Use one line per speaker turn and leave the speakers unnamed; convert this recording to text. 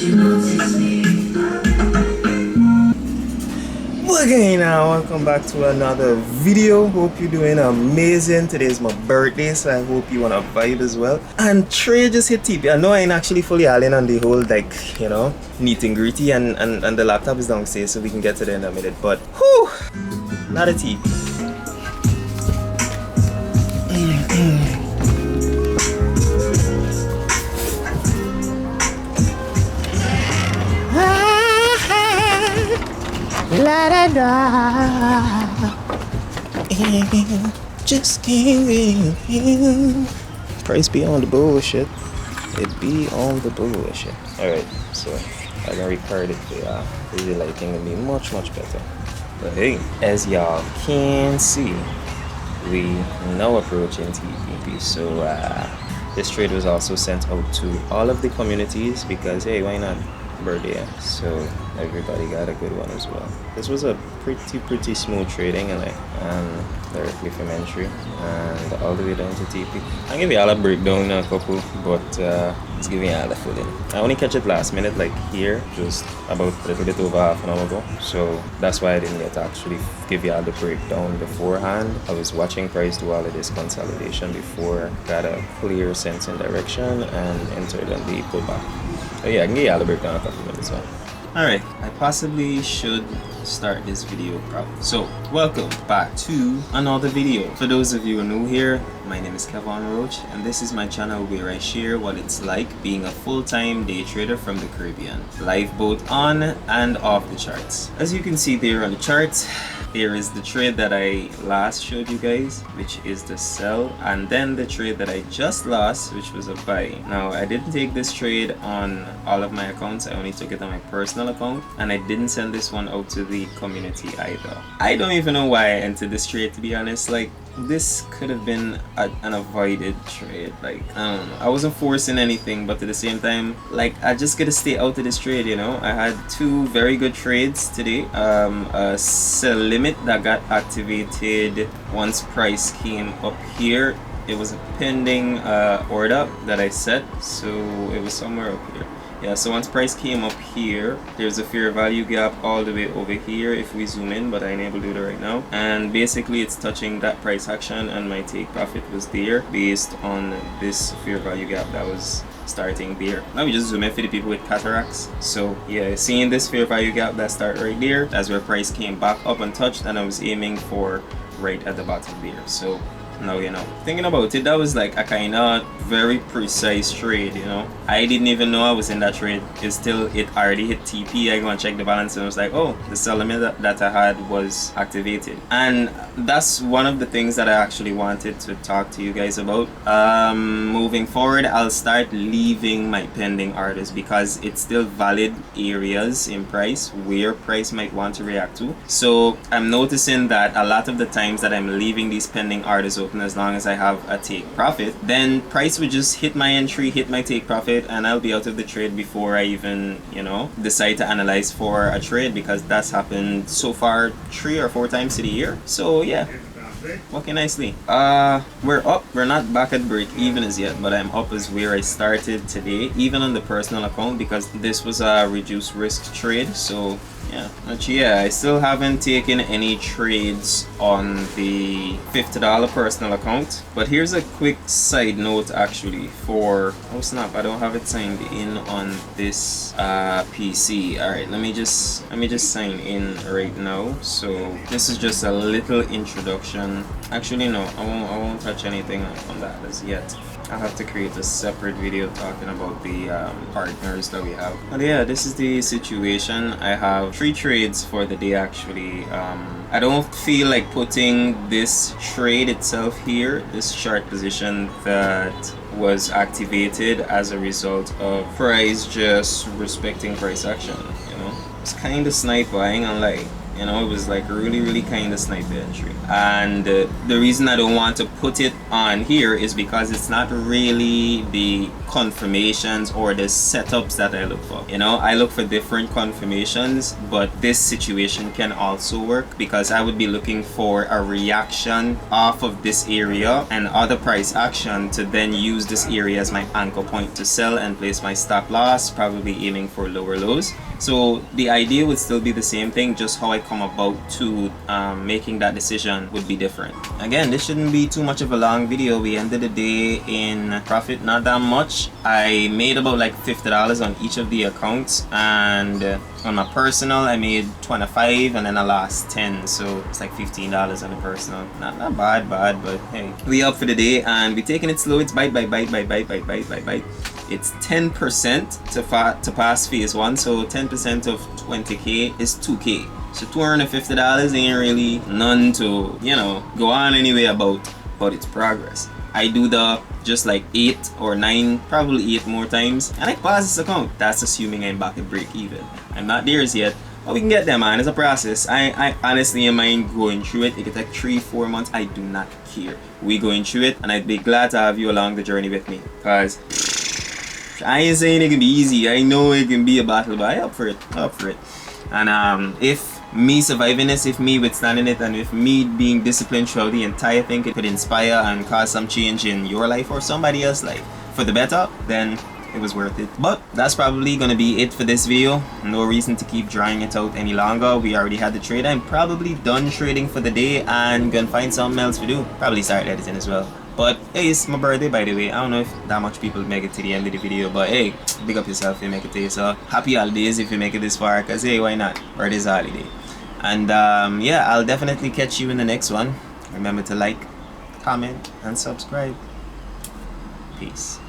Okay, now welcome back to another video. Hope you're doing amazing. Today is my birthday, so I hope you wanna vibe as well. And Trey just hit TP. I know I ain't actually fully all in on the whole, like, you know, neat and gritty, and the laptop is downstairs, so we can get to it in a minute. But whew, not a TP. La da da, just can't. Price be on the bullshit. It be on the bullshit. Alright, so I can record it. Really lighting will be much better. But hey, as y'all can see, we now approaching TPP. So this trade was also sent out to all of the communities because hey, why not? Birthday, so everybody got a good one as well. This was a pretty smooth trading, and like directly from entry and all the way down to TP. I'll give you all a breakdown in a couple, but let's give you all a full in. I only catch it last minute, like here, just about a little bit over half an hour ago, so that's why I didn't get to actually give you all the breakdown beforehand. I was watching price do all of this consolidation before, got a clear sense in direction and entered on the pullback. Oh yeah, I can get you all the breakdown in a couple minutes. Alright, I possibly should start this video properly. So, welcome back to another video. For those of you who are new here, my name is Kevon Roach, and this is my channel where I share what it's like being a full-time day trader from the Caribbean, live both on and off the charts. As you can see there on the charts, there is the trade that I last showed you guys, which is the sell, and then the trade that I just lost, which was a buy. Now, I didn't take this trade on all of my accounts, I only took it on my personal account, and I didn't send this one out to the community either. I don't even know why I entered this trade, to be honest. Like, this could have been an avoided trade. Like, I don't know, I wasn't forcing anything, but at the same time, like, I just gotta stay out of this trade, you know. I had two very good trades today. A sell limit that got activated once price came up here. It was a pending order that I set, so it was somewhere up here. Yeah, so once price came up here, there's a fair value gap all the way over here if we zoom in, but I ain't able to do that right now. And basically it's touching that price action, and my take profit was there based on this fair value gap that was starting there. Let me just zoom in for the people with cataracts. So yeah, seeing this fair value gap that start right there, that's where price came back up and touched, and I was aiming for right at the bottom there. So now, you know, thinking about it, that was like a kind of very precise trade, you know. I didn't even know I was in that trade. It already hit TP. I go and check the balance, and I was like, oh, the sell limit that I had was activated. And that's one of the things that I actually wanted to talk to you guys about. Moving forward, I'll start leaving my pending orders because it's still valid areas in price where price might want to react to. So I'm noticing that a lot of the times that I'm leaving these pending orders open, as long as I have a take profit, then price would just hit my entry, hit my take profit, and I'll be out of the trade before I even, you know, decide to analyze for a trade, because that's happened so far 3 or 4 times to the year. So yeah, working nicely. We're up. We're not back at break even as yet, but I'm up as where I started today, even on the personal account, because this was a reduced risk trade. So yeah, actually, yeah, I still haven't taken any trades on the $50 personal account. But here's a quick side note actually for, oh snap, I don't have it signed in on this PC. Alright, let me just sign in right now. So this is just a little introduction. Actually no, I won't touch anything on that as yet. I'll have to create a separate video talking about the partners that we have. But yeah, this is the situation. I have 3 trades for the day actually. I don't feel like putting this trade itself here, this short position that was activated as a result of price just respecting price action, you know. It's kind of sniper, I ain't gonna lie. You know, it was like really kind of sniper entry. And the reason I don't want to put it on here is because it's not really the confirmations or the setups that I look for. You know, I look for different confirmations, but this situation can also work because I would be looking for a reaction off of this area and other price action to then use this area as my anchor point to sell and place my stop loss, probably aiming for lower lows. So the idea would still be the same thing, just how I come about to making that decision would be different. Again, this shouldn't be too much of a long video. We ended the day in profit, not that much. I made about like $50 on each of the accounts, and on my personal I made 25 and then I lost 10, so it's like $15 on the personal. Not bad, but hey, we up for the day and we taking it slow. It's bite. It's 10% to pass phase 1, so 10% of 20k is 2k. So $250 ain't really none to, you know, go on anyway about its progress. I do the just like 8 or 9, probably 8 more times, and I pass this account. That's assuming I'm back at break even. I'm not there yet, but we can get there, man. It's a process. I honestly am mind going through it. It could take 3-4 months. I do not care. We going through it, and I'd be glad to have you along the journey with me, because I ain't saying it can be easy. I know it can be a battle, but I up for it. And if me surviving this, if me withstanding it, and if me being disciplined throughout the entire thing, it could inspire and cause some change in your life or somebody else's life for the better, then it was worth it. But that's probably gonna be it for this video. No reason to keep drawing it out any longer. We already had the trade. I'm probably done trading for the day and gonna find something else to do. Probably start editing as well. But hey, it's my birthday, by the way. I don't know if that much people make it to the end of the video, but hey, big up yourself if you make it to you. So happy holidays if you make it this far, because hey, why not? Birthday's a holiday. And yeah, I'll definitely catch you in the next one. Remember to like, comment, and subscribe. Peace.